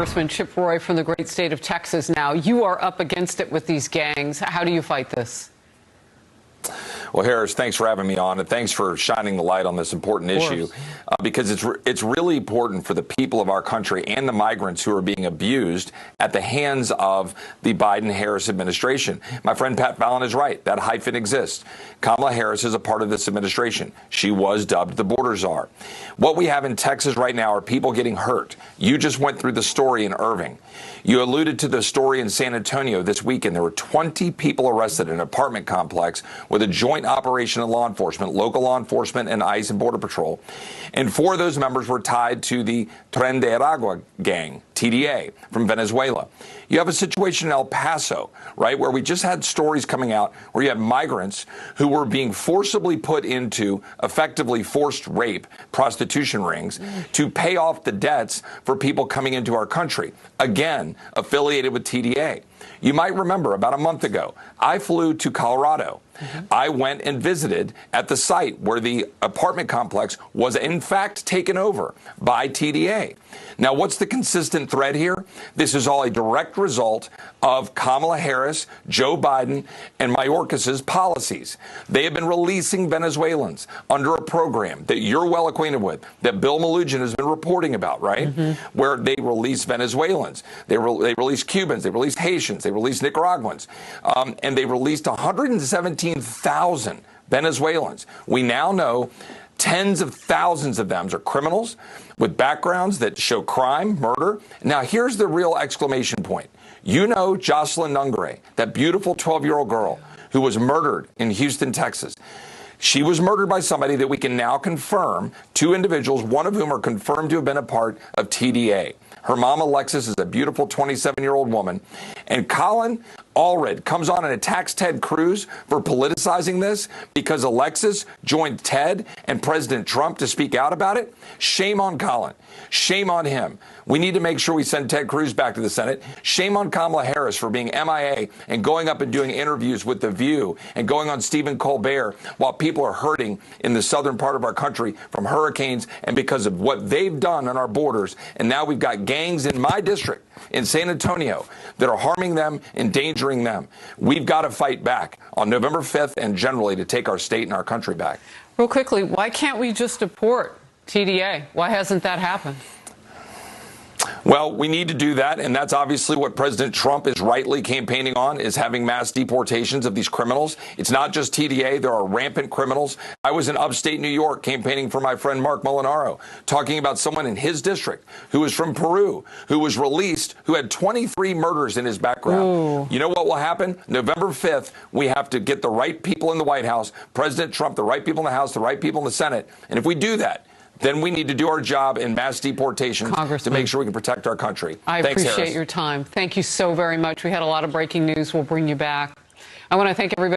Congressman Chip Roy from the great state of Texas now. You are up against it with these gangs. How do you fight this? Well, Harris, thanks for having me on, and thanks for shining the light on this important issue, because it's really important for the people of our country and the migrants who are being abused at the hands of the Biden-Harris administration. My friend Pat Fallon is right. That hyphen exists. Kamala Harris is a part of this administration. She was dubbed the border czar. What we have in Texas right now are people getting hurt. You just went through the story in Irving. You alluded to the story in San Antonio this weekend. There were 20 people arrested in an apartment complex with a joint operation of law enforcement, local law enforcement, and ICE and Border Patrol. And 4 of those members were tied to the Tren de Aragua gang, TDA, from Venezuela. You have a situation in El Paso, right, where we just had stories coming out where you have migrants who were being forcibly put into effectively forced rape, prostitution rings to pay off the debts for people coming into our country, again, affiliated with TDA. You might remember about a month ago, I flew to Colorado. I went and visited at the site where the apartment complex was in fact taken over by TDA. Now, what's the consistent thread here? This is all a direct result of Kamala Harris, Joe Biden, and Mayorkas's policies. They have been releasing Venezuelans under a program that you're well acquainted with, that Bill Melugin has been reporting about, right? Where they release Venezuelans, they release Cubans, they release Haitians, they release Nicaraguans, and they released 117,000 Venezuelans. We now know tens of thousands of them are criminals with backgrounds that show crime, murder. Now, here's the real exclamation point. You know Jocelyn Nungare, that beautiful 12-year-old girl who was murdered in Houston, Texas. She was murdered by somebody that we can now confirm, 2 individuals, one of whom are confirmed to have been a part of TDA. Her mom, Alexis, is a beautiful 27-year-old woman. And Colin Allred comes on and attacks Ted Cruz for politicizing this because Alexis joined Ted and President Trump to speak out about it. Shame on Colin. Shame on him. We need to make sure we send Ted Cruz back to the Senate. Shame on Kamala Harris for being MIA and going up and doing interviews with The View and going on Stephen Colbert while people are hurting in the southern part of our country from hurricanes and because of what they've done on our borders. And now we've got gangs in my district in San Antonio that are harming them, endangering them. We've got to fight back on November 5th and generally to take our state and our country back. Real quickly, why can't we just deport TDA? Why hasn't that happened? Well, we need to do that, and that's obviously what President Trump is rightly campaigning on, is having mass deportations of these criminals. It's not just TDA. There are rampant criminals. I was in upstate New York campaigning for my friend Mark Molinaro, talking about someone in his district who was from Peru, who was released, who had 23 murders in his background. Ooh. You know what will happen? November 5th, we have to get the right people in the White House, President Trump, the right people in the House, the right people in the Senate. And if we do that, then we need to do our job in mass deportation to make sure we can protect our country. Thanks, appreciate Harris. Your time. Thank you so very much. We had a lot of breaking news. We'll bring you back. I want to thank everybody.